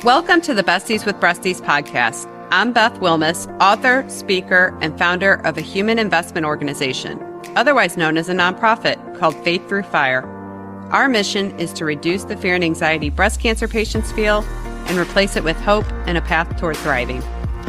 Welcome to the Besties with Breasties podcast. I'm Beth Wilmus, author, speaker, and founder of a human investment organization, otherwise known as a nonprofit called Faith Through Fire. Our mission is to reduce the fear and anxiety breast cancer patients feel and replace it with hope and a path toward thriving.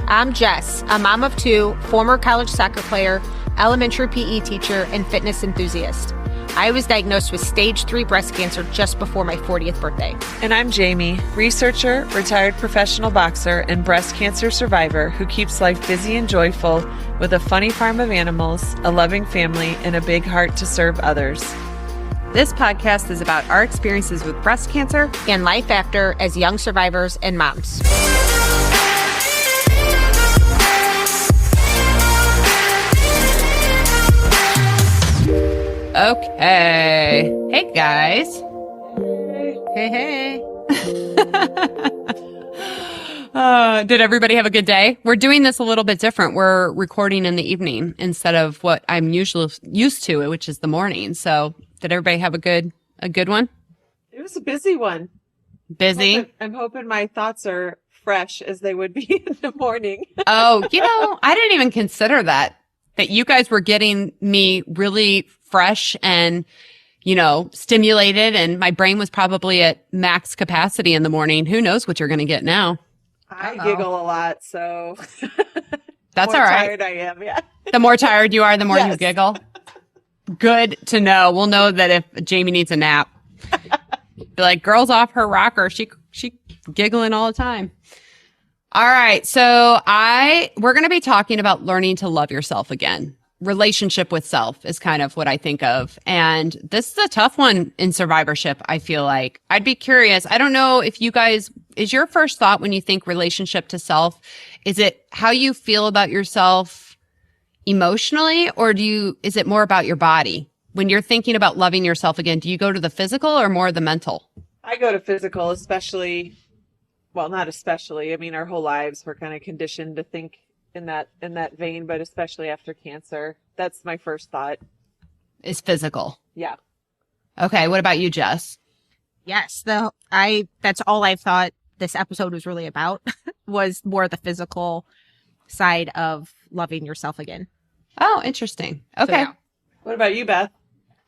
I'm Jess, a mom of two, former college soccer player, elementary PE teacher, and fitness enthusiast. I was diagnosed with stage 3 breast cancer just before my 40th birthday. And I'm Jamie, researcher, retired professional boxer, and breast cancer survivor who keeps life busy and joyful with a funny farm of animals, a loving family, and a big heart to serve others. This podcast is about our experiences with breast cancer And life after as young survivors and moms. Okay. Hey, guys. Hey. Did everybody have a good day? We're doing this a little bit different. We're recording in the evening instead of what I'm usually used to, which is the morning. So did everybody have a good one? It was a busy one. Busy? I'm hoping my thoughts are fresh as they would be in the morning. Oh, I didn't even consider that you guys were getting me really fresh and, stimulated, and my brain was probably at max capacity in the morning. Who knows what you're going to get now? I giggle a lot, so that's all all right. Tired I am, yeah. The more tired you are, the more Yes. you giggle. Good to know. We'll know that if Jamie needs a nap. Be like, girl's off her rocker. She giggling all the time. All right. So we're going to be talking about learning to love yourself again. Relationship with self is kind of what I think of. And this is a tough one in survivorship, I feel like. I'd be curious. I don't know if you guys, is your first thought when you think relationship to self, is it how you feel about yourself emotionally, or is it more about your body? When you're thinking about loving yourself again, do you go to the physical or more the mental? I go to physical, especially, well, not especially. I mean, our whole lives we're kind of conditioned to think in that vein, but especially after cancer, that's my first thought. Is physical. Yeah. Okay. What about you, Jess? Yes, that's all I thought this episode was really about, was more the physical side of loving yourself again. Oh, interesting. Okay. So, yeah. What about you, Beth?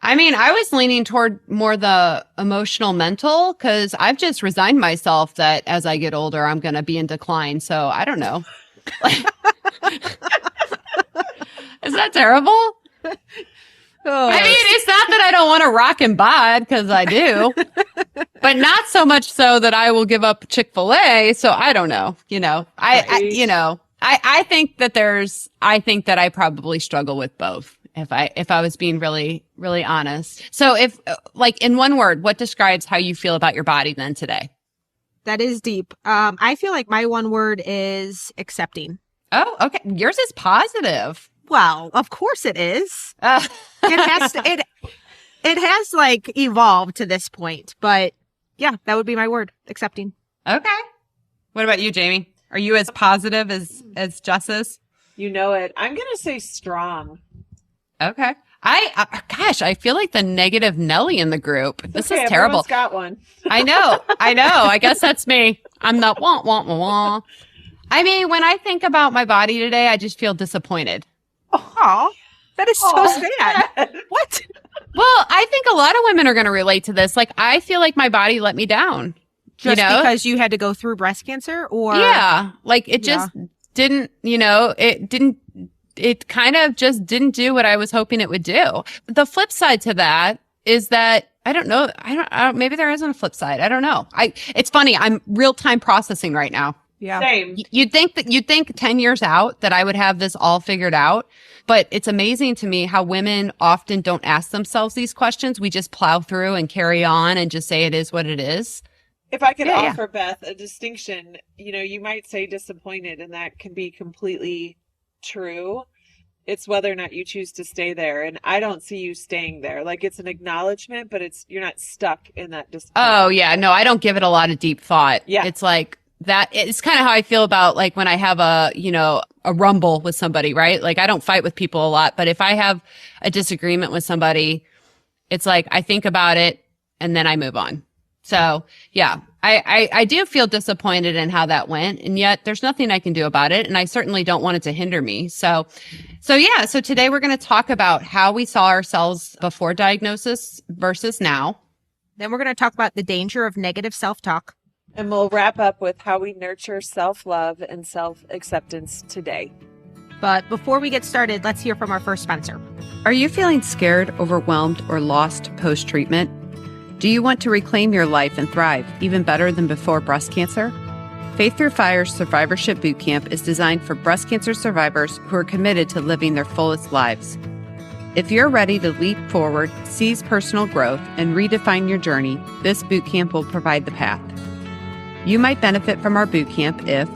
I mean, I was leaning toward more the emotional mental, because I've just resigned myself that as I get older, I'm going to be in decline. So I don't know. Is that terrible? I mean, it's not that I don't want to rock and bod, because I do, but not so much so that I will give up Chick-fil-A. So I don't know. I think that I probably struggle with both. If I was being really, really honest. So if, in one word, what describes how you feel about your body then today? That is deep. I feel like my one word is accepting. Oh, okay. Yours is positive. Well, of course it is. It has evolved to this point, but yeah, that would be my word, accepting. Okay. What about you, Jamie? Are you as positive as Jess is? You know it. I'm going to say strong. Okay. I feel like the negative Nelly in the group. This is terrible. Everyone's got one. I know. I guess that's me. I'm the wah, wah, wah, wah. I mean, when I think about my body today, I just feel disappointed. Oh, that is so sad. What? Well, I think a lot of women are going to relate to this. I feel like my body let me down. Just because you had to go through breast cancer, or? Yeah. It just didn't, it kind of just didn't do what I was hoping it would do. The flip side to that is that I don't know. Maybe there isn't a flip side. I don't know. It's funny. I'm real time processing right now. Yeah. Same. You'd think 10 years out that I would have this all figured out. But it's amazing to me how women often don't ask themselves these questions. We just plow through and carry on and just say it is what it is. If I could offer Beth a distinction, you might say disappointed, and that can be completely true. It's whether or not you choose to stay there. And I don't see you staying there. It's an acknowledgement, but you're not stuck in that disappointment. Oh, yeah. No, I don't give it a lot of deep thought. Yeah. It's that. It's kind of how I feel about when I have a rumble with somebody, right? I don't fight with people a lot, but if I have a disagreement with somebody, it's I think about it and then I move on. So yeah, I do feel disappointed in how that went, and yet there's nothing I can do about it. And I certainly don't want it to hinder me. So today we're going to talk about how we saw ourselves before diagnosis versus now. Then we're going to talk about the danger of negative self-talk. And we'll wrap up with how we nurture self-love and self-acceptance today. But before we get started, let's hear from our first sponsor. Are you feeling scared, overwhelmed, or lost post-treatment? Do you want to reclaim your life and thrive even better than before breast cancer? Faith Through Fire's Survivorship Bootcamp is designed for breast cancer survivors who are committed to living their fullest lives. If you're ready to leap forward, seize personal growth, and redefine your journey, this bootcamp will provide the path. You might benefit from our bootcamp if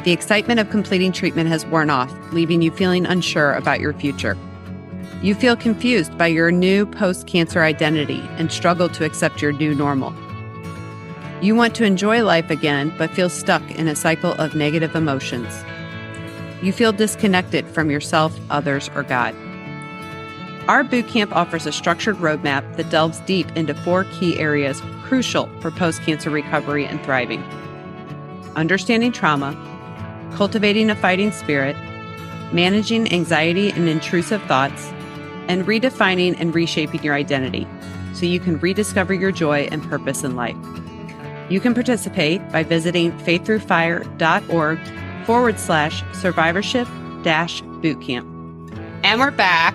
the excitement of completing treatment has worn off, leaving you feeling unsure about your future. You feel confused by your new post-cancer identity and struggle to accept your new normal. You want to enjoy life again, but feel stuck in a cycle of negative emotions. You feel disconnected from yourself, others, or God. Our bootcamp offers a structured roadmap that delves deep into 4 key areas crucial for post-cancer recovery and thriving: understanding trauma, cultivating a fighting spirit, managing anxiety and intrusive thoughts, and redefining and reshaping your identity so you can rediscover your joy and purpose in life. You can participate by visiting faiththroughfire.org/survivorship-bootcamp. And we're back.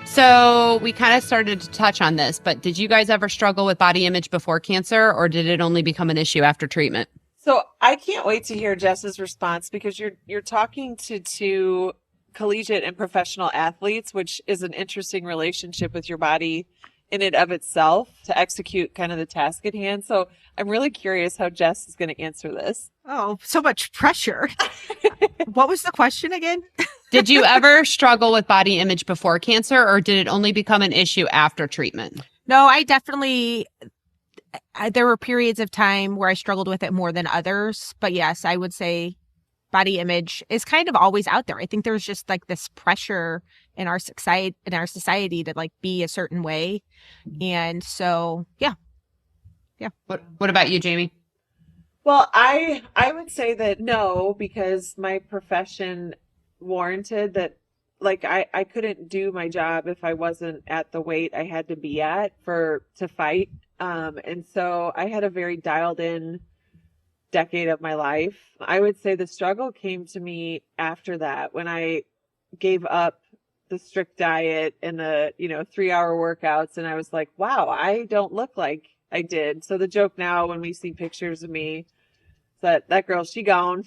So we kind of started to touch on this, but did you guys ever struggle with body image before cancer, or did it only become an issue after treatment? So I can't wait to hear Jess's response, because you're talking to 2 collegiate and professional athletes, which is an interesting relationship with your body in and of itself to execute kind of the task at hand. So I'm really curious how Jess is going to answer this. Oh, so much pressure. What was the question again? Did you ever struggle with body image before cancer, or did it only become an issue after treatment? No, I definitely, there were periods of time where I struggled with it more than others. But yes, I would say body image is kind of always out there. I think there's just like this pressure in our society to like be a certain way. And so, yeah. What about you, Jamie? Well, I would say that no, because my profession warranted that, like, I couldn't do my job if I wasn't at the weight I had to be at to fight. And so I had a very dialed in decade of my life. I would say the struggle came to me after that, when I gave up the strict diet and the 3-hour workouts, and I was like, wow, I don't look like I did. So the joke now when we see pictures of me, that girl, she gone.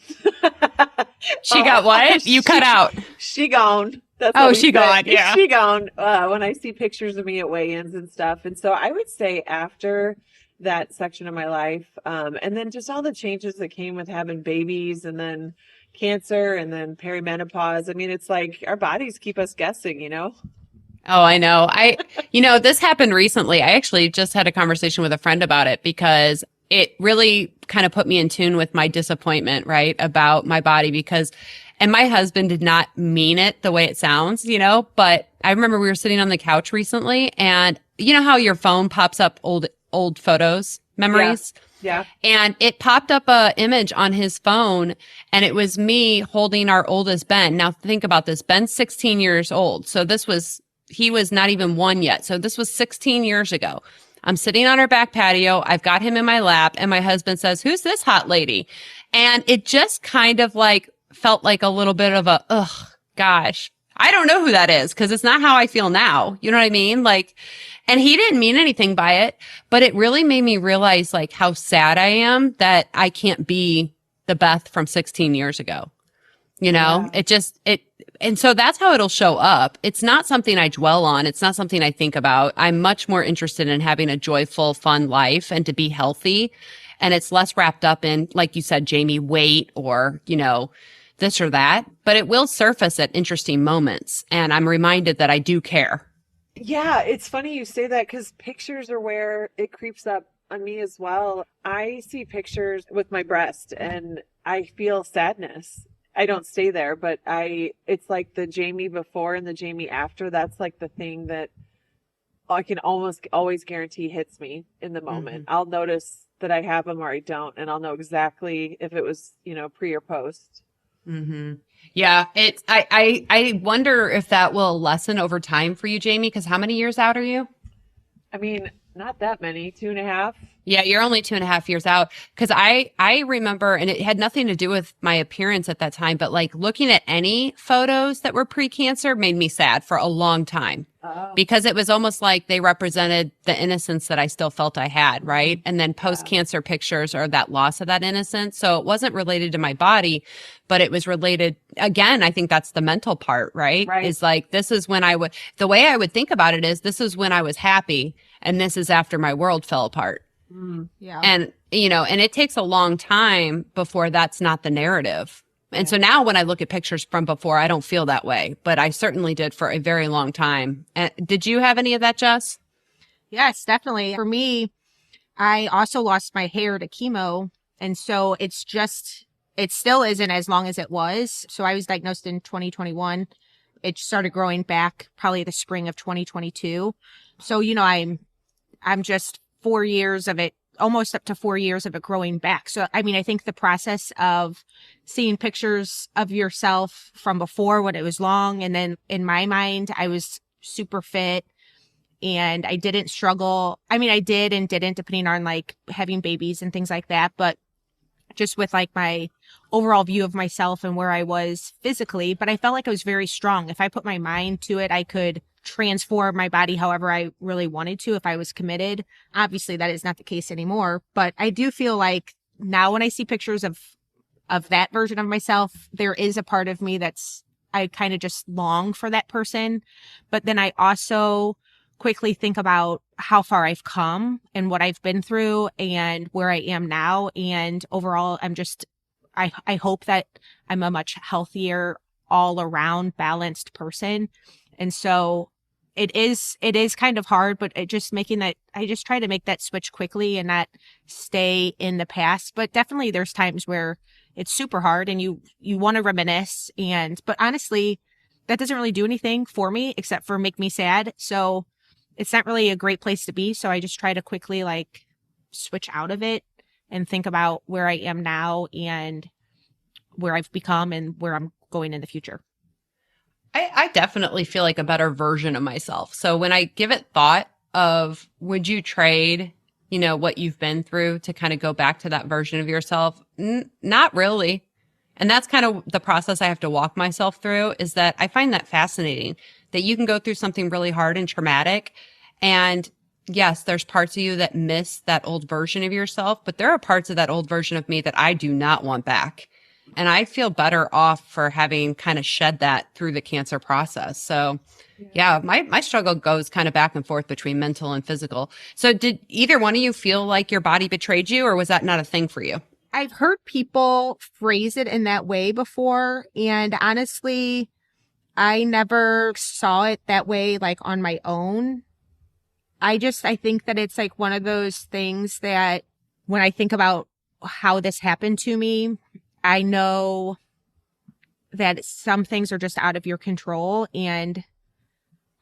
She got what? You cut out. She gone. That's she gone. Yeah. She gone. When I see pictures of me at weigh-ins and stuff. And so I would say after that section of my life, and then just all the changes that came with having babies, and then cancer, and then perimenopause. I mean, it's like our bodies keep us guessing, Oh, I know. This happened recently. I actually just had a conversation with a friend about it, because it really kind of put me in tune with my disappointment, right, about my body, and my husband did not mean it the way it sounds, but I remember we were sitting on the couch recently, and you know how your phone pops up old photos, memories? Yeah. And it popped up a image on his phone, and it was me holding our oldest Ben. Now think about this. Ben's 16 years old. So he was not even 1 yet. So this was 16 years ago. I'm sitting on our back patio. I've got him in my lap, and my husband says, "Who's this hot lady?" And it just kind of like felt like a little bit of a, ugh, gosh, I don't know who that is, because it's not how I feel now. You know what I mean? Like, and he didn't mean anything by it, but it really made me realize like how sad I am that I can't be the Beth from 16 years ago. Yeah. And so that's how it'll show up. It's not something I dwell on. It's not something I think about. I'm much more interested in having a joyful, fun life and to be healthy. And it's less wrapped up in, like you said, Jamie, weight or, this or that, but it will surface at interesting moments. And I'm reminded that I do care. Yeah, it's funny you say that, because pictures are where it creeps up on me as well. I see pictures with my breast and I feel sadness. I don't stay there, but it's like the Jamie before and the Jamie after. That's like the thing that I can almost always guarantee hits me in the moment. Mm-hmm. I'll notice that I have them or I don't, and I'll know exactly if it was, pre or post. Mm-hmm. Yeah, it's I wonder if that will lessen over time for you, Jamie, because how many years out are you? I mean, not that many, 2.5. Yeah, you're only 2.5 years out. Because I remember, and it had nothing to do with my appearance at that time, but like looking at any photos that were pre-cancer made me sad for a long time. Oh. Because it was almost like they represented the innocence that I still felt I had, right? And then post-cancer pictures are that loss of that innocence. So it wasn't related to my body, but it was related, again, I think that's the mental part, right? Right. Is like, this is when the way I would think about it is this is when I was happy and this is after my world fell apart. Yeah. And, and it takes a long time before that's not the narrative. And so now when I look at pictures from before, I don't feel that way, but I certainly did for a very long time. Did you have any of that, Jess? Yes, definitely. For me, I also lost my hair to chemo. And so it still isn't as long as it was. So I was diagnosed in 2021. It started growing back probably the spring of 2022. So, I'm just 4 years of it, almost up to 4 years of it growing back. So, I mean, I think the process of seeing pictures of yourself from before when it was long, and then in my mind, I was super fit and I didn't struggle. I mean, I did and didn't, depending on like having babies and things like that. But just with like my overall view of myself and where I was physically, but I felt like I was very strong. If I put my mind to it, I could transform my body however I really wanted to if I was committed. Obviously, that is not the case anymore, but I do feel like now when I see pictures of that version of myself, there is a part of me I kind of just long for that person. But then I also quickly think about how far I've come and what I've been through and where I am now. And overall, I hope that I'm a much healthier, all around balanced person. And so it is kind of hard, but I just try to make that switch quickly and not stay in the past. But definitely there's times where it's super hard and you want to reminisce. But honestly, that doesn't really do anything for me except for make me sad. So it's not really a great place to be. So I just try to quickly like switch out of it and think about where I am now and where I've become and where I'm going in the future. I definitely feel like a better version of myself. So when I give it thought of would you trade, what you've been through to kind of go back to that version of yourself? Not really. And that's kind of the process I have to walk myself through, is that I find that fascinating that you can go through something really hard and traumatic. And yes, there's parts of you that miss that old version of yourself, but there are parts of that old version of me that I do not want back. And I feel better off for having kind of shed that through the cancer process. So yeah, my struggle goes kind of back and forth between mental and physical. So did either one of you feel like your body betrayed you, or was that not a thing for you? I've heard people phrase it in that way before. And honestly, I never saw it that way, like on my own. I think that it's like one of those things that when I think about how this happened to me, I know that some things are just out of your control. And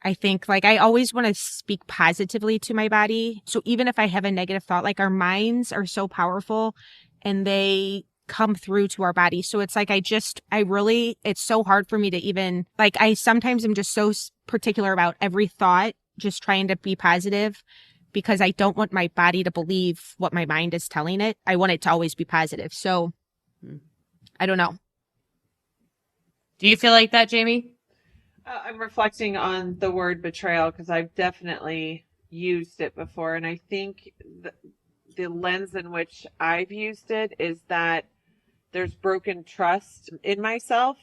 I think like I always want to speak positively to my body. So even if I have a negative thought, like our minds are so powerful and they come through to our body. So it's like it's so hard for me to even like, I sometimes am just so particular about every thought, just trying to be positive because I don't want my body to believe what my mind is telling it. I want it to always be positive. So I don't know. Do you feel like that, Jamie? I'm reflecting on the word betrayal because I've definitely used it before. And I think the lens in which I've used it is that there's broken trust in myself,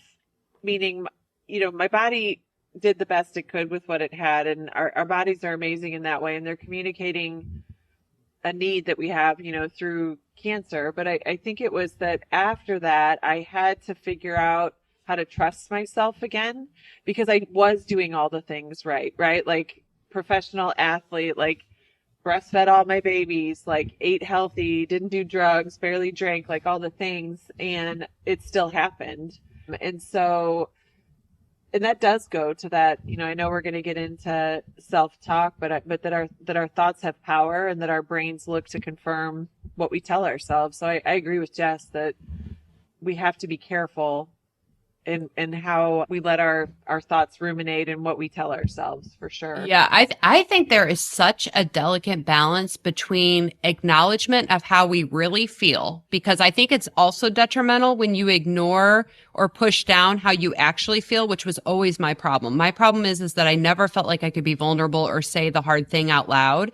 meaning, my body did the best it could with what it had. And our bodies are amazing in that way. And they're communicating a need that we have, through cancer. But I think it was that after that, I had to figure out how to trust myself again because I was doing all the things right? Like professional athlete, like breastfed all my babies, like ate healthy, didn't do drugs, barely drank, like all the things. And it still happened. And so and that does go to that, I know we're going to get into self-talk, but that our thoughts have power and that our brains look to confirm what we tell ourselves. So I agree with Jess that we have to be careful in how we let our thoughts ruminate and what we tell ourselves, for sure. Yeah, I think there is such a delicate balance between acknowledgement of how we really feel, because I think it's also detrimental when you ignore or push down how you actually feel, which was always my problem. My problem is that I never felt like I could be vulnerable or say the hard thing out loud.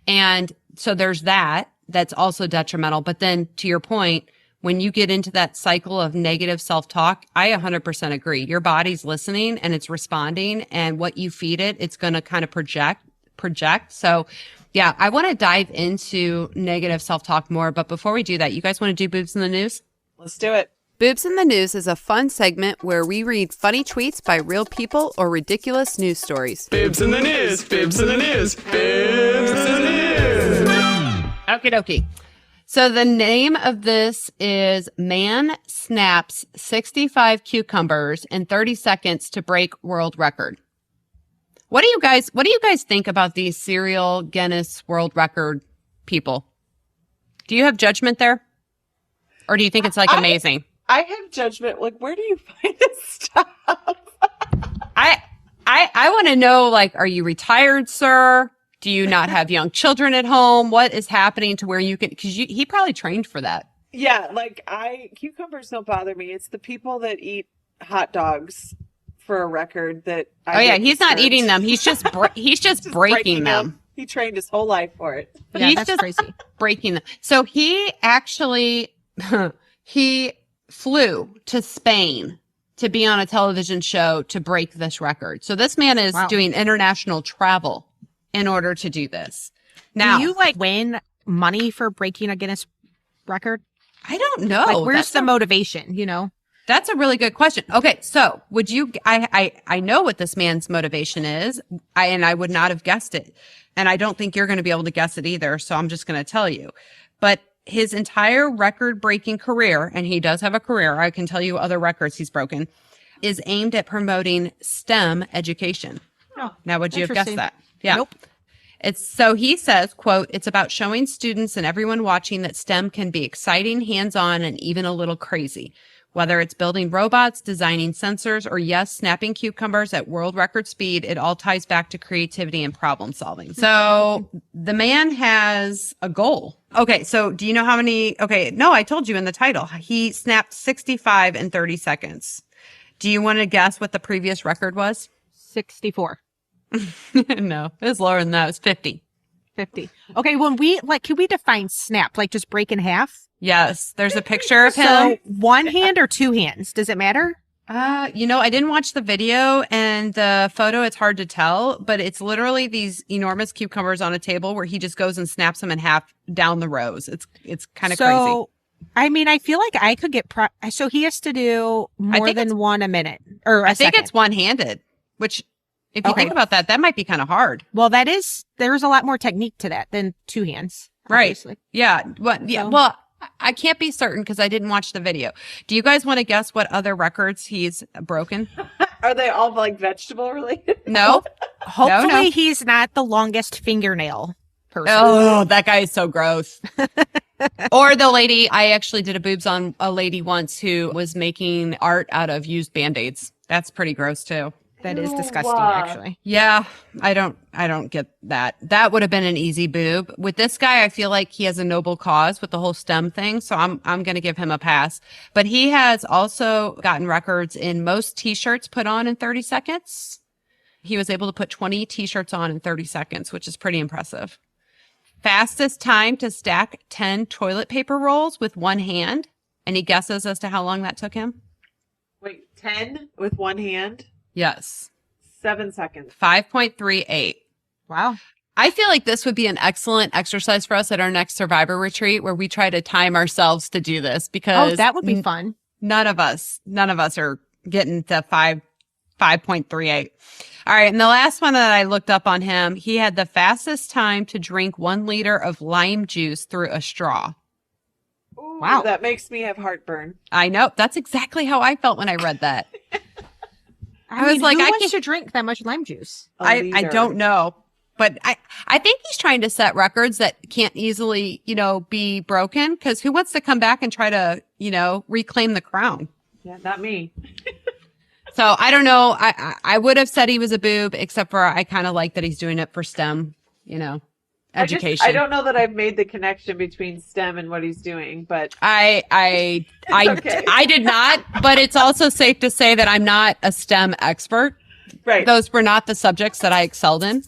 And so there's that's also detrimental. But then to your point, when you get into that cycle of negative self-talk, I 100% agree. Your body's listening and it's responding, and what you feed it, it's going to kind of project. So yeah, I want to dive into negative self-talk more. But before we do that, you guys want to do Boobs in the News? Let's do it. Boobs in the News is a fun segment where we read funny tweets by real people or ridiculous news stories. Boobs in the News, Boobs in the News, Boobs in the News. Okie dokie. So the name of this is Man Snaps 65 Cucumbers in 30 Seconds to Break World Record. What do you guys think about these serial Guinness World Record people? Do you have judgment there? Or do you think it's amazing? I have judgment. Like, where do you find this stuff? I want to know, are you retired, sir? Do you not have young children at home? What is happening to where you can, because he probably trained for that. Yeah, cucumbers don't bother me. It's the people that eat hot dogs for a record that he's not eating them. He's just breaking them. He trained his whole life for it. Yeah, he's that's just crazy. Breaking them. So he actually, he flew to Spain to be on a television show to break this record. So this man is doing international travel in order to do this. Now, do you win money for breaking a Guinness record? I don't know. Where's the motivation, That's a really good question. Okay, so would you, I know what this man's motivation is, and I would not have guessed it. And I don't think you're going to be able to guess it either, so I'm just going to tell you. But his entire record-breaking career, and he does have a career, I can tell you other records he's broken, is aimed at promoting STEM education. Oh, now, would you have guessed that? Yeah. Nope. So he says, quote, "It's about showing students and everyone watching that STEM can be exciting, hands-on, and even a little crazy. Whether it's building robots, designing sensors, or snapping cucumbers at world record speed, it all ties back to creativity and problem solving." So the man has a goal. Okay, so do you know how many? Okay, no, I told you in the title. He snapped 65 in 30 seconds. Do you want to guess what the previous record was? 64. No, it was lower than that. It was 50. 50. Okay, when we can we define snap? Just break in half? Yes, there's a picture of him. So one hand or two hands? Does it matter? I didn't watch the video and the photo. It's hard to tell, but it's literally these enormous cucumbers on a table where he just goes and snaps them in half down the rows. It's kind of crazy. I mean, I feel like I could get so he has to do more than one a minute or I think it's one-handed, which if you think about that, that might be kind of hard. Well, there's a lot more technique to that than two hands. Right. Obviously. Yeah. Well, I can't be certain because I didn't watch the video. Do you guys want to guess what other records he's broken? Are they all vegetable related? No. Hopefully he's not the longest fingernail person. Oh, that guy is so gross. Or the lady, I actually did a boobs on a lady once who was making art out of used Band-Aids. That's pretty gross too. That is disgusting, actually. Yeah, I don't get that. That would have been an easy boob. With this guy, I feel like he has a noble cause with the whole STEM thing, so I'm going to give him a pass. But he has also gotten records in most t-shirts put on in 30 seconds. He was able to put 20 t-shirts on in 30 seconds, which is pretty impressive. Fastest time to stack 10 toilet paper rolls with one hand. Any guesses as to how long that took him? Wait, 10 with one hand? Yes. 7 seconds. 5.38. Wow. I feel like this would be an excellent exercise for us at our next Survivor retreat where we try to time ourselves to do this because that would be fun. None of us are getting to 5.38. All right. And the last one that I looked up on him, he had the fastest time to drink 1 liter of lime juice through a straw. Ooh, wow. That makes me have heartburn. I know. That's exactly how I felt when I read that. I was mean, like, who I wants can't- to drink that much lime juice? I leader. don't know. But I think he's trying to set records that can't easily, be broken, because who wants to come back and try to, reclaim the crown? Yeah, not me. So I don't know. I would have said he was a boob, except for I kind of like that he's doing it for STEM, education. I don't know that I've made the connection between STEM and what he's doing, but I okay. I did not, but it's also safe to say that I'm not a STEM expert. right. Those were not the subjects that I excelled in.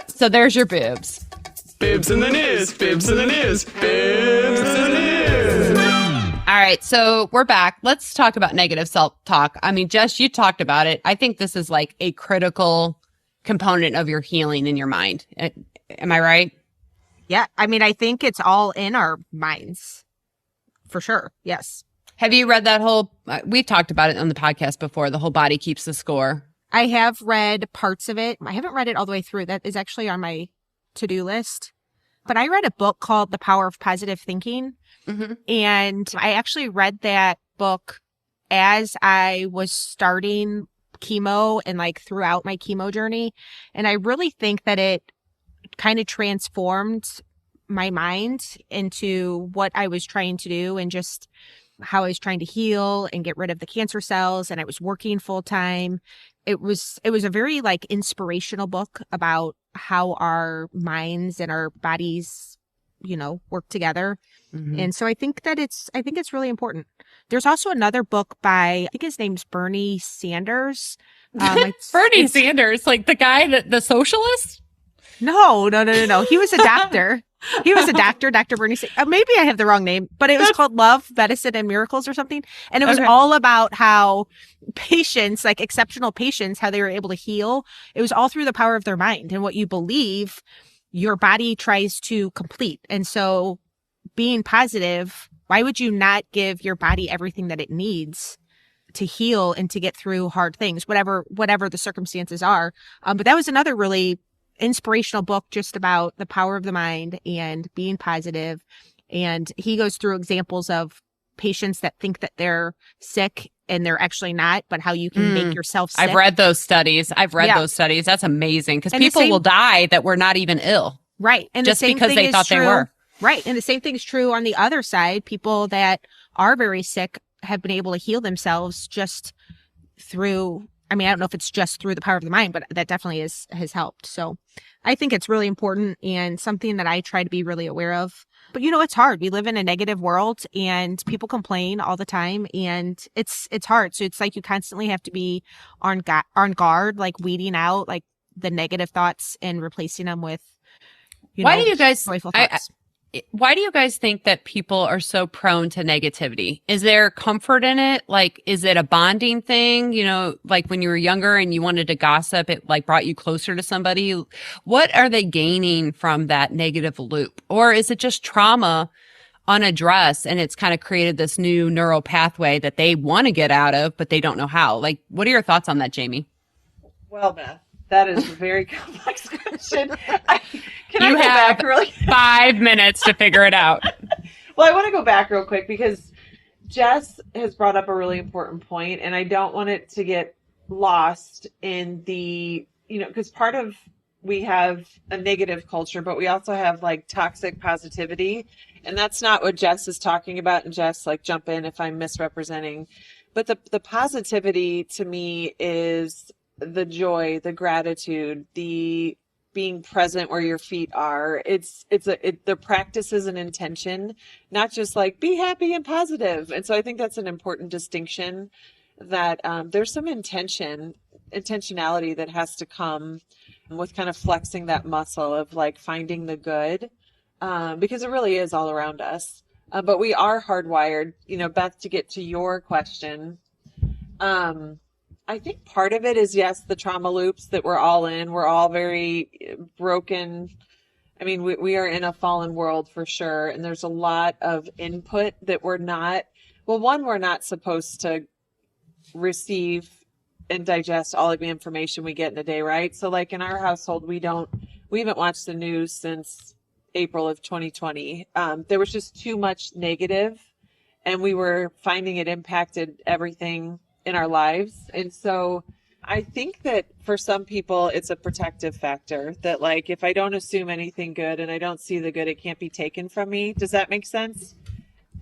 So there's your boobs. Bibs in the news. Bibs in the news. Bibs in the news. All right, so we're back. Let's talk about negative self-talk. I mean, Jess, you talked about it. I think this is like a critical component of your healing in your mind. Am I right? Yeah. I mean, I think it's all in our minds. For sure. Yes. Have you read that whole, we've talked about it on the podcast before, the whole body keeps the score. I have read parts of it. I haven't read it all the way through. That is actually on my to-do list. But I read a book called The Power of Positive Thinking. Mm-hmm. And I actually read that book as I was starting chemo and like throughout my chemo journey. And I really think that it kind of transformed my mind into what I was trying to do and just how I was trying to heal and get rid of the cancer cells. And I was working full time. It was a very like inspirational book about how our minds and our bodies, work together. Mm-hmm. And so I think it's really important. There's also another book by, I think his name's Bernie Sanders. Bernie Sanders, like the guy, the socialist? No. He was a doctor. Dr. Bernie Sanders. Maybe I have the wrong name, but it was called Love, Medicine, and Miracles or something. And it was all about how patients, like exceptional patients, how they were able to heal. It was all through the power of their mind and what you believe your body tries to complete. And so being positive, why would you not give your body everything that it needs to heal and to get through hard things, whatever the circumstances are? But that was another really inspirational book just about the power of the mind and being positive. And he goes through examples of patients that think that they're sick and they're actually not, but how you can make yourself sick. I've read those studies. Those studies. That's amazing, because people will die that were not even ill. Right. And just the same because thing they is thought true, they were. Right. And the same thing is true on the other side. People that are very sick have been able to heal themselves just through, I don't know if it's just through the power of the mind, but that definitely has helped. So I think it's really important and something that I try to be really aware of. But it's hard. We live in a negative world and people complain all the time, and it's hard. So it's like you constantly have to be on guard, like weeding out like the negative thoughts and replacing them with Why do you guys joyful thoughts. Why do you guys think that people are so prone to negativity? Is there comfort in it? Like, is it a bonding thing? Like when you were younger and you wanted to gossip, it like brought you closer to somebody. What are they gaining from that negative loop? Or is it just trauma unaddressed and it's kind of created this new neural pathway that they want to get out of, but they don't know how? Like, what are your thoughts on that, Jamie? Well, Beth, that is a very complex question. Can I You go have back really? 5 minutes to figure it out. Well, I want to go back real quick because Jess has brought up a really important point, and I don't want it to get lost in the, because part of we have a negative culture, but we also have like toxic positivity, and that's not what Jess is talking about. And Jess, like, jump in if I'm misrepresenting, but the positivity to me is the joy, the gratitude, the being present where your feet are. The practice is an intention, not just like be happy and positive. And so I think that's an important distinction, that there's some intentionality that has to come with kind of flexing that muscle of like finding the good, because it really is all around us. But we are hardwired, Beth, to get to your question. I think part of it is, yes, the trauma loops that we're all in. We're all very broken. I mean, we are in a fallen world for sure. And there's a lot of input that we're not supposed to receive and digest all of the information we get in a day, right? So like in our household, we haven't watched the news since April of 2020. There was just too much negative, and we were finding it impacted everything in our lives. And so I think that for some people, it's a protective factor that, like, if I don't assume anything good and I don't see the good, it can't be taken from me. Does that make sense?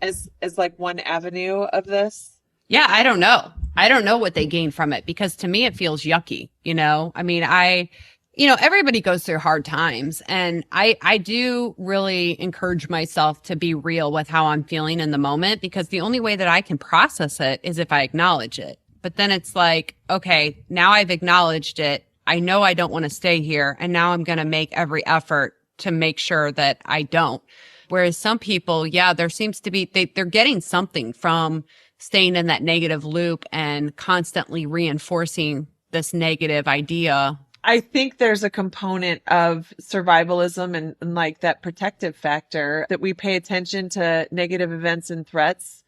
As like one avenue of this? Yeah, I don't know. I don't know what they gain from it, because to me it feels yucky, you know? I mean, everybody goes through hard times, and I do really encourage myself to be real with how I'm feeling in the moment, because the only way that I can process it is if I acknowledge it. But then it's like, okay, now I've acknowledged it. I know I don't want to stay here, and now I'm going to make every effort to make sure that I don't. Whereas some people, yeah, there seems to be, they're getting something from staying in that negative loop and constantly reinforcing this negative idea. I think there's a component of survivalism and like that protective factor, that we pay attention to negative events and threats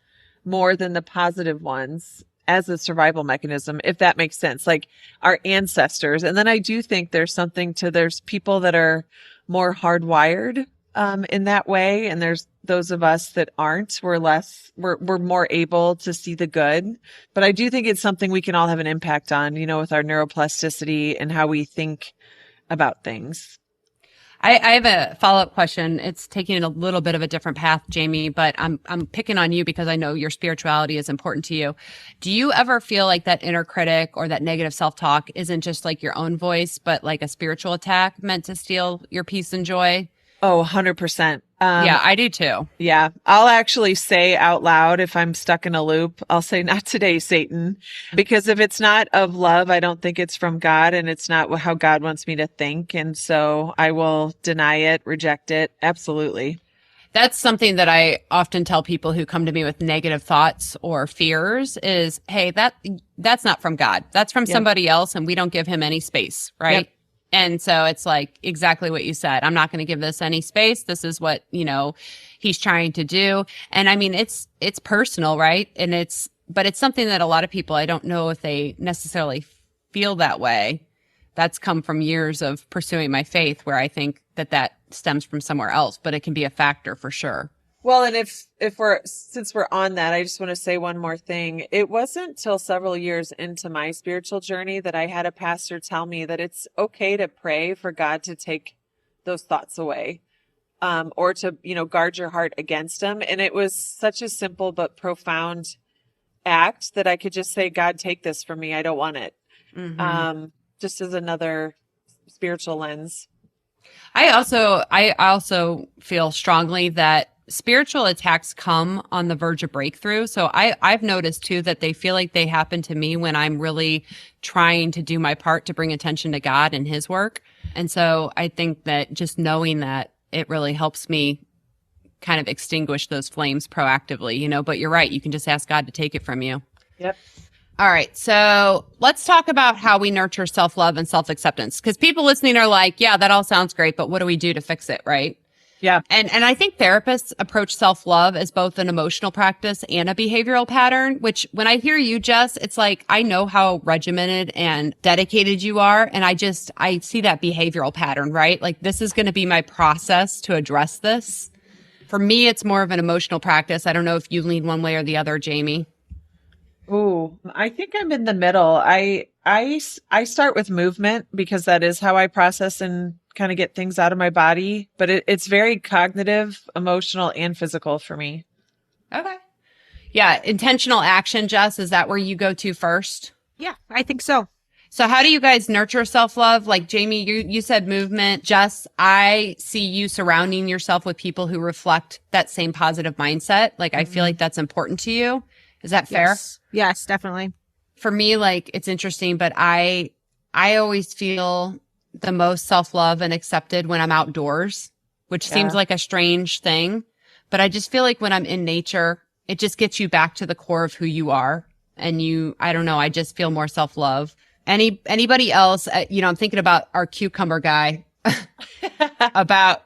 more than the positive ones as a survival mechanism, if that makes sense, like our ancestors. And then I do think there's something to, there's people that are more hardwired in that way. And there's those of us that aren't. We're more able to see the good. But I do think it's something we can all have an impact on, with our neuroplasticity and how we think about things. I have a follow-up question. It's taking a little bit of a different path, Jamie, but I'm picking on you because I know your spirituality is important to you. Do you ever feel like that inner critic or that negative self-talk isn't just like your own voice, but like a spiritual attack meant to steal your peace and joy? Oh, 100%. Yeah, I do too. Yeah. I'll actually say out loud, if I'm stuck in a loop, I'll say, "Not today, Satan." Because if it's not of love, I don't think it's from God, and it's not how God wants me to think. And so I will deny it, reject it. Absolutely. That's something that I often tell people who come to me with negative thoughts or fears is, hey, that's not from God. That's from somebody else, and we don't give him any space, right? Yep. And so it's like exactly what you said. I'm not going to give this any space. This is what, he's trying to do. And I mean, it's personal, right? And but it's something that a lot of people, I don't know if they necessarily feel that way. That's come from years of pursuing my faith, where I think that stems from somewhere else, but it can be a factor for sure. Well, and since we're on that, I just want to say one more thing. It wasn't till several years into my spiritual journey that I had a pastor tell me that it's okay to pray for God to take those thoughts away, or to, guard your heart against them. And it was such a simple but profound act that I could just say, "God, take this from me. I don't want it." Mm-hmm. Just as another spiritual lens. I also feel strongly that spiritual attacks come on the verge of breakthrough. So I've noticed too that they feel like they happen to me when I'm really trying to do my part to bring attention to God and his work. And so I think that just knowing that, it really helps me kind of extinguish those flames proactively, but you're right. You can just ask God to take it from you. Yep. All right. So let's talk about how we nurture self-love and self-acceptance, because people listening are like, yeah, that all sounds great, but what do we do to fix it? Right. Yeah. And I think therapists approach self-love as both an emotional practice and a behavioral pattern, which when I hear you, Jess, it's like, I know how regimented and dedicated you are. And I see that behavioral pattern, right? Like, this is going to be my process to address this. For me, it's more of an emotional practice. I don't know if you lean one way or the other, Jamie. Ooh, I think I'm in the middle. I start with movement because that is how I process and kind of get things out of my body, but it's very cognitive, emotional, and physical for me. Okay. Yeah. Intentional action, Jess, is that where you go to first? Yeah, I think so. So how do you guys nurture self-love? Like, Jamie, you said movement. Jess, I see you surrounding yourself with people who reflect that same positive mindset. Like, I feel like that's important to you. Is that fair? Yes, definitely. For me, like, it's interesting, but I always feel the most self-love and accepted when I'm outdoors, which seems like a strange thing, but I just feel like when I'm in nature, it just gets you back to the core of who you are. And I don't know, I just feel more self-love. Anybody else, I'm thinking about our cucumber guy about,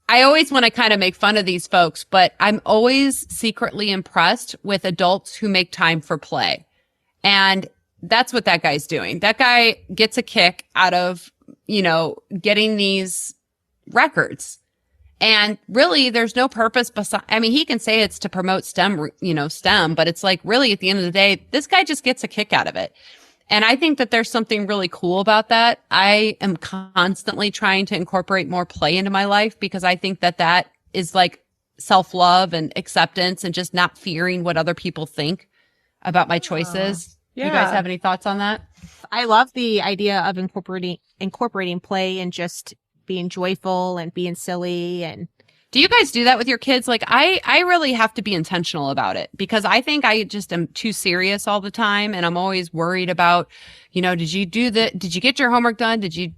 I always want to kind of make fun of these folks, but I'm always secretly impressed with adults who make time for play. And that's what that guy's doing. That guy gets a kick out of, getting these records. And really, there's no purpose beside, I mean, he can say it's to promote STEM, but it's like really at the end of the day, this guy just gets a kick out of it. And I think that there's something really cool about that. I am constantly trying to incorporate more play into my life because I think that that is like self-love and acceptance and just not fearing what other people think about my choices. Yeah. You guys have any thoughts on that? I love the idea of incorporating play and just being joyful and being silly. And do you guys do that with your kids? Like I really have to be intentional about it because I think I just am too serious all the time. And I'm always worried about, did you get your homework done? Did you,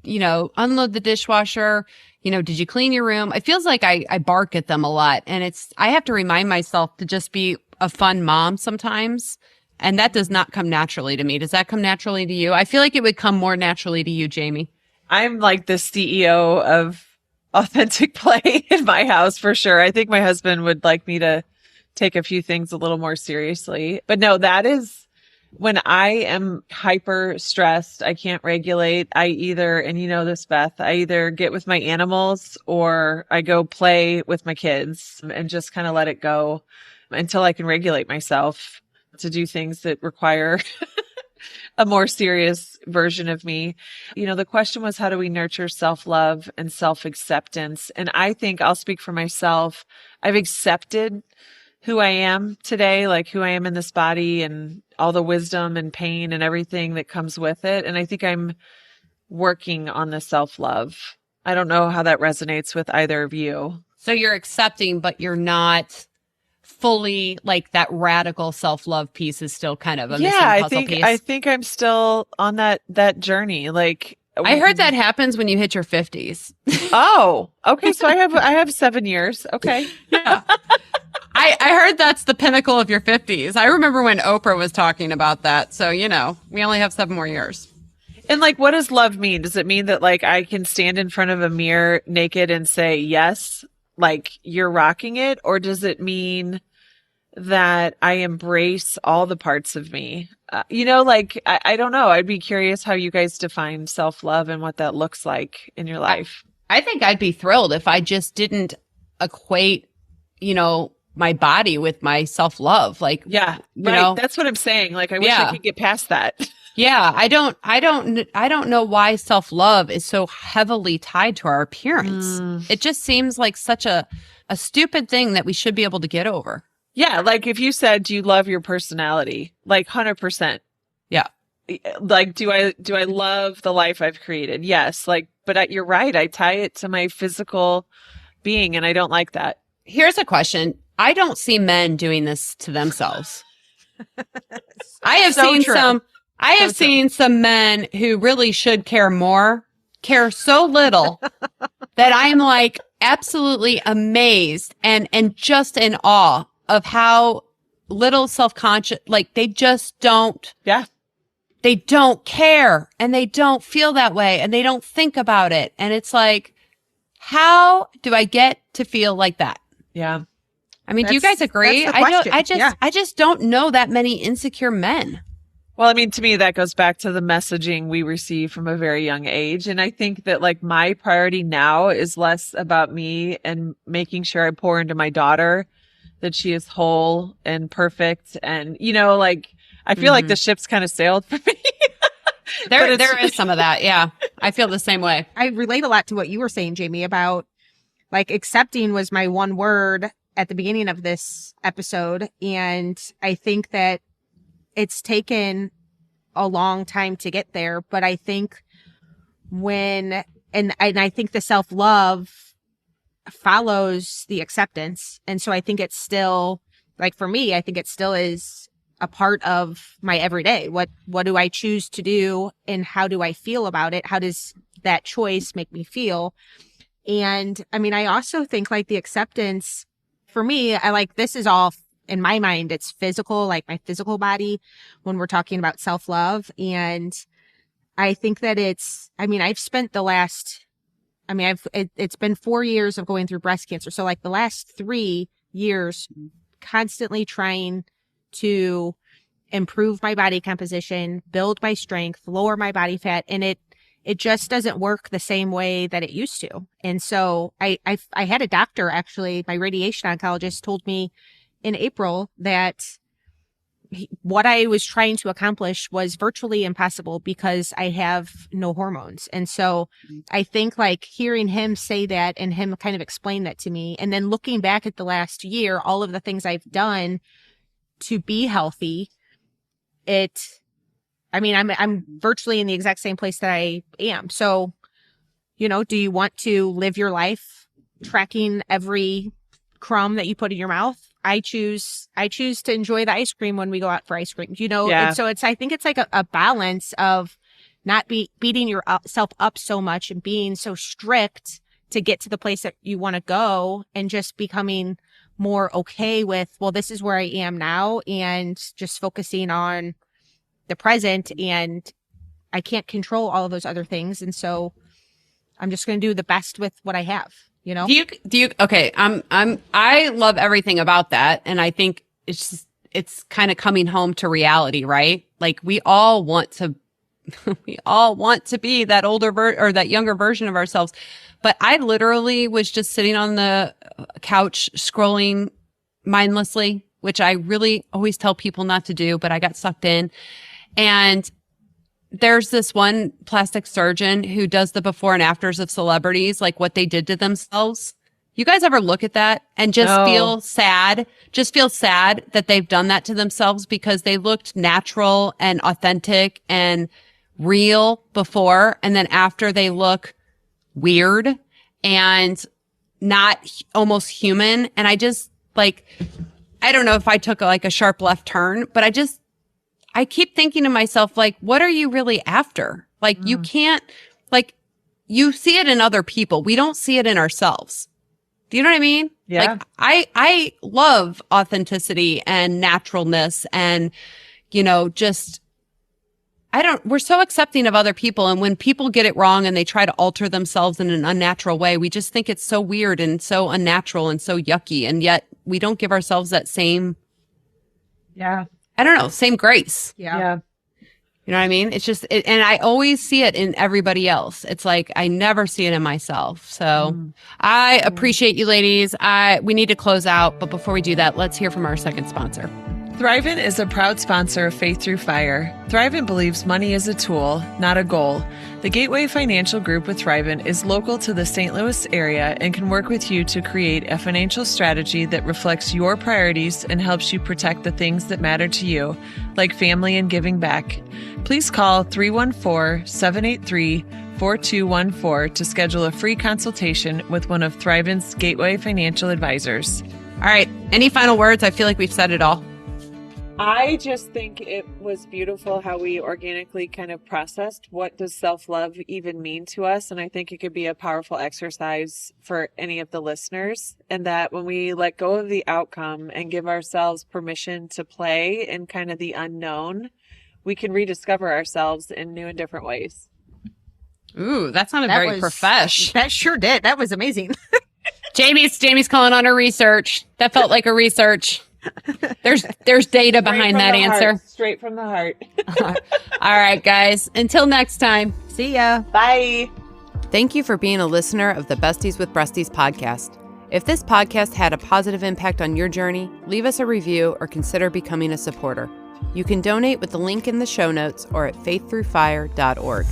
unload the dishwasher? Did you clean your room? It feels like I bark at them a lot. And I have to remind myself to just be a fun mom sometimes. And that does not come naturally to me. Does that come naturally to you? I feel like it would come more naturally to you, Jamie. I'm like the CEO of authentic play in my house for sure. I think my husband would like me to take a few things a little more seriously. But no, that is when I am hyper stressed, I can't regulate. I either, and you know this, Beth, I either get with my animals or I go play with my kids and just kind of let it go until I can regulate myself to do things that require a more serious version of me. The question was, how do we nurture self-love and self-acceptance? And I think I'll speak for myself. I've accepted who I am today, like who I am in this body and all the wisdom and pain and everything that comes with it. And I think I'm working on the self-love. I don't know how that resonates with either of you. So you're accepting, but you're not fully like that radical self-love piece is still kind of a missing puzzle piece. I think I'm still on that journey. Like I heard that happens when you hit your 50s. Oh, okay. So I have 7 years. Okay. Yeah. I heard that's the pinnacle of your 50s. I remember when Oprah was talking about that. So, we only have 7 more years. And like, what does love mean? Does it mean that like I can stand in front of a mirror naked and say, yes, like you're rocking it? Or does it mean that I embrace all the parts of me? I don't know. I'd be curious how you guys define self-love and what that looks like in your life. I think I'd be thrilled if I just didn't equate, my body with my self-love. Like, yeah, right. That's what I'm saying. Like, I wish I could get past that. Yeah. I don't know why self-love is so heavily tied to our appearance. It just seems like such a stupid thing that we should be able to get over. Yeah. Like if you said, do you love your personality? Like 100%. Yeah. Like, do I love the life I've created? Yes. Like, but you're right. I tie it to my physical being and I don't like that. Here's a question. I don't see men doing this to themselves. I have seen some men who really should care more, care so little that I'm like absolutely amazed and just in awe of how little self-conscious, like they just don't. Yeah. They don't care and they don't feel that way and they don't think about it. And it's like, how do I get to feel like that? Yeah. I mean, do you guys agree? I just don't know that many insecure men. Well, I mean, to me, that goes back to the messaging we receive from a very young age. And I think that like my priority now is less about me and making sure I pour into my daughter that she is whole and perfect. And, like, I feel like the ship's kind of sailed for me. There is some of that. Yeah. I feel the same way. I relate a lot to what you were saying, Jamie, about like accepting was my one word at the beginning of this episode. And I think that it's taken a long time to get there, but I think and I think the self-love follows the acceptance. And so I think it's still, like for me, I think it still is a part of my everyday. What do I choose to do and how do I feel about it? How does that choice make me feel? And I mean, I also think like the acceptance for me, I like this is all in my mind, it's physical, like my physical body when we're talking about self-love. And I think that I've spent it's been 4 years of going through breast cancer. So like the last 3 years, constantly trying to improve my body composition, build my strength, lower my body fat. And it it just doesn't work the same way that it used to. And so I had a doctor, actually, my radiation oncologist told me in April that what I was trying to accomplish was virtually impossible because I have no hormones. And so I think like hearing him say that and him kind of explain that to me, and then looking back at the last year, all of the things I've done to be healthy, I'm virtually in the exact same place that I am. So, do you want to live your life tracking every crumb that you put in your mouth? I choose to enjoy the ice cream when we go out for ice cream, Yeah. And so I think it's like a balance of not beating yourself up so much and being so strict to get to the place that you want to go, and just becoming more okay with, well, this is where I am now, and just focusing on the present. And I can't control all of those other things. And so I'm just going to do the best with what I have. Do you, okay. I love everything about that. And I think it's kind of coming home to reality, right? Like we all want to be that older or that younger version of ourselves. But I literally was just sitting on the couch scrolling mindlessly, which I really always tell people not to do, but I got sucked in. And there's this one plastic surgeon who does the before and afters of celebrities, like what they did to themselves. You guys ever look at that and just feel sad? Just feel sad that they've done that to themselves because they looked natural and authentic and real before, and then after they look weird and not almost human. And I just like, I don't know if I took a sharp left turn, but I keep thinking to myself, like, what are you really after? Like, you can't, like, you see it in other people. We don't see it in ourselves. Do you know what I mean? Yeah. Like, I love authenticity and naturalness and, we're so accepting of other people. And when people get it wrong and they try to alter themselves in an unnatural way, we just think it's so weird and so unnatural and so yucky. And yet we don't give ourselves that same, same grace. Yeah. You know what I mean? It's just, and I always see it in everybody else. It's like, I never see it in myself. So I appreciate you ladies. We need to close out, but before we do that, let's hear from our second sponsor. Thrivent is a proud sponsor of Faith Through Fire. Thrivent believes money is a tool, not a goal. The Gateway Financial Group with Thrivent is local to the St. Louis area and can work with you to create a financial strategy that reflects your priorities and helps you protect the things that matter to you, like family and giving back. Please call 314-783-4214 to schedule a free consultation with one of Thrivent's Gateway Financial Advisors. All right. Any final words? I feel like we've said it all. I just think it was beautiful how we organically kind of processed what does self-love even mean to us. And I think it could be a powerful exercise for any of the listeners. And that when we let go of the outcome and give ourselves permission to play in kind of the unknown, we can rediscover ourselves in new and different ways. Ooh, that sounded very profesh. That sure did. That was amazing. Jamie's calling on her research. That felt like a research. There's data behind that answer. Straight from the heart. All right, guys. Until next time. See ya. Bye. Thank you for being a listener of the Besties with Breasties podcast. If this podcast had a positive impact on your journey, leave us a review or consider becoming a supporter. You can donate with the link in the show notes or at faiththroughfire.org.